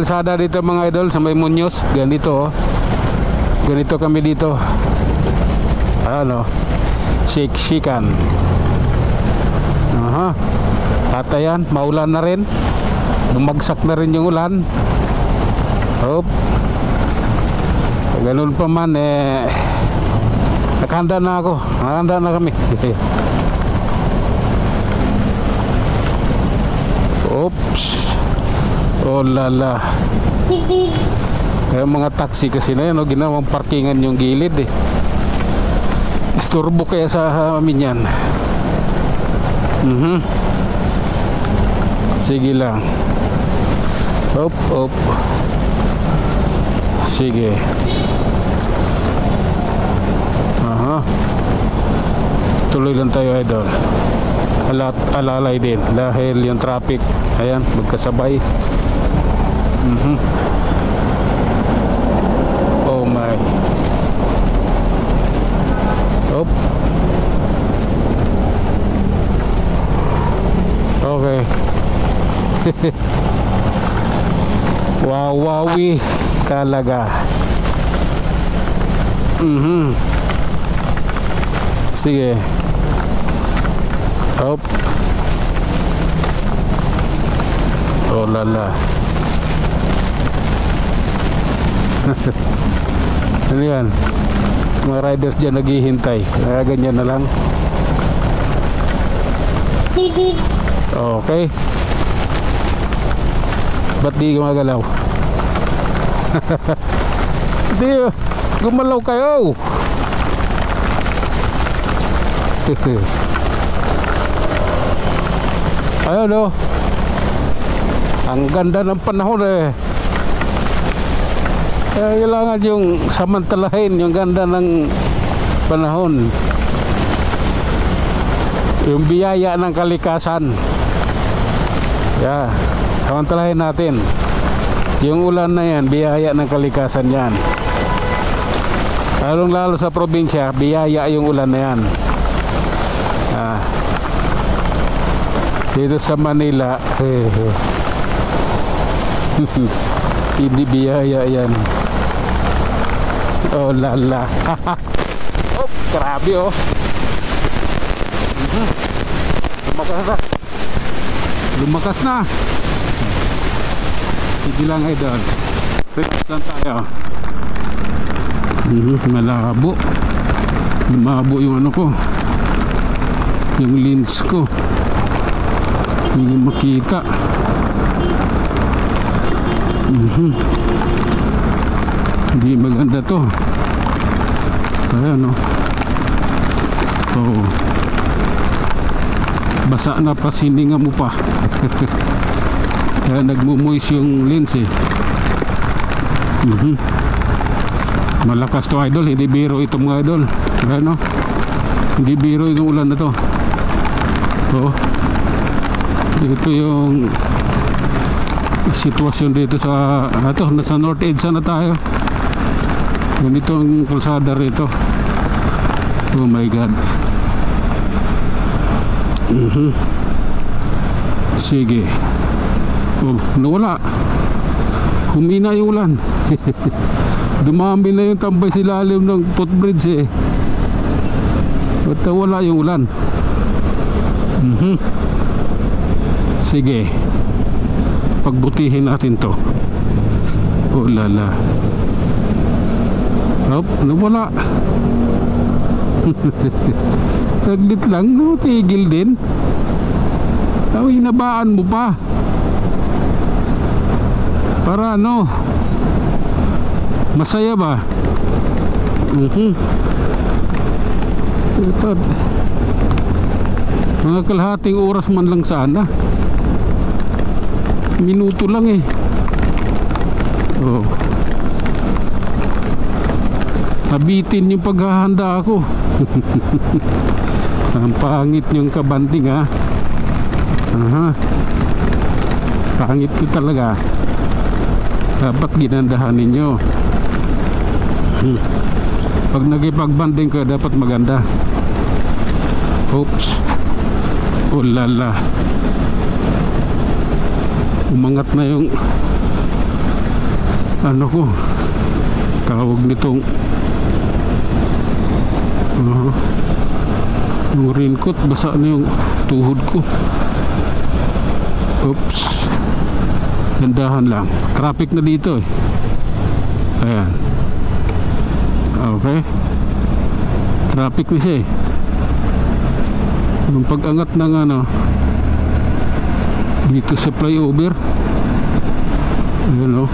kalsada dito mga idol, sa may Muñoz. Ganito oh. Ganito kami dito. Ano? Shake-shikan. Aha. At ayan, maulan na rin. Bumagsak na rin yung ulan. Hop. Ganun pa man eh, nakahanda na ako. Nakahanda na kami. Oops. Oh lala. Kaya mga taxi kasi na yan, no, ginawang parkingan yung gilid eh. Isturbo kaya sa amin yan. Sige lang. Op, op. Sige. Aha. Tuloy lang tayo idol. Alalay din dahil yung traffic, ayan, magkasabay. Oh my. Op. Okay. Wow, wowi talaga. Sige. Hop. Oh lala. Ano yan? Mga riders dyan naghihintay. Kaya ganyan na lang. Okay. Ba't di gumagalaw? Hindi, gumalaw kayo. Ayun o. Ang ganda ng panahon eh. Kailangan yung samantalahin yung ganda ng panahon, yung biyaya ng kalikasan. Yeah, samantalahin natin yung ulan na yan, biyaya ng kalikasan yan. Lalong lalo sa probinsya, biyaya yung ulan na yan. Dito sa Manila hindi biyaya yan. Oh lala. Oh grabe oh. Lumakas na. Lumakas na. Sige lang idol, relax lang tayo. Malabo. Lumabo yung ano ko, yung lens ko, hindi makita. Hindi maganda to. Ayan o. Oh. Basa na pa, sininga mo pa. Kaya nagmumoist yung lens eh. Malakas to idol, hindi biro ito mga idol. Ayan o. Hindi biro itong ulan na to. Oh. Ito yung sitwasyon dito sa nasa North Edsa na tayo. Ganito ang kalsada rito. Oh my god. Sige. Oh, nawala. Humina yung ulan. Dumami na yung tambay sa ilalim ng footbridge eh. Ba't wala yung ulan? Sige, pagbutihin natin to. Oh lala. Hop, nawala. Taglit lang, no? Tigil din. Hinabaan mo pa para ano, masaya ba? Ito, mga kalahating oras man lang sana, minuto lang eh. Oh, nabitin yung paghahanda ako. Ang pangit yung kabanding ha. Pangit ko talaga. Dapat ginandahan ninyo. Pag nagipagbanding ka, dapat maganda. Oops. Oh lala. Umangat na yung ano ko, tawag nitong yung raincoat, basa na yung tuhod ko. Oops, dandahan lang, traffic na dito eh. Ayan, okay, traffic na siya eh. Yung pag-angat ng ano dito sa flyover, ayan o.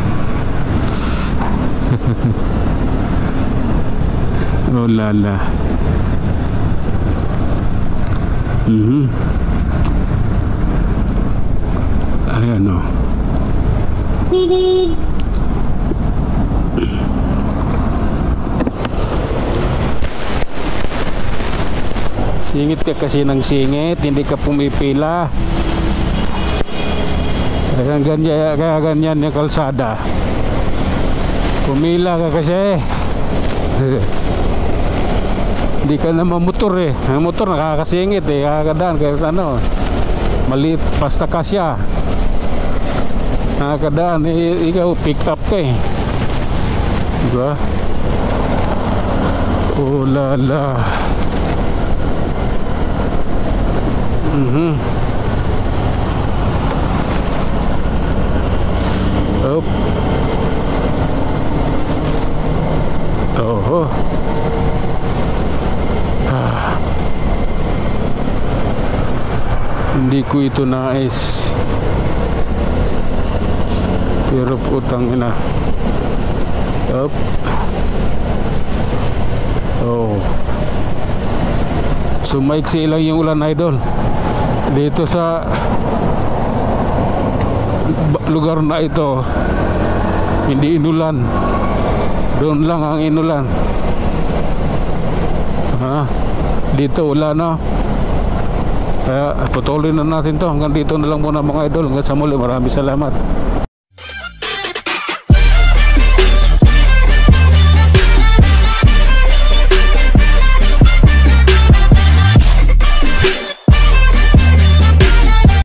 Oh lala. Ayan o. Singit ka kasi ng singit, hindi ka pumipila. Kaya ganyan yung kalsada. Pumila ka kasi. Hindi ka naman motor eh. Ang motor nakakasingit eh, kakadaan kahit ano. Maliit, basta kasya. Nakakadaan eh, ikaw pick up ka eh. Diba? Oh lala. Up. Oh. Hindi ko ito nais. Pero putang ina. Up. Oh. Sumaiksi lang yung ulan, idol. Dito sa lugar na ito hindi inulan, doon lang ang inulan. Dito wala na. Kaya patuloy na natin to hanggang dito na lang muna mga idol. Hanggang sa muli, maraming salamat.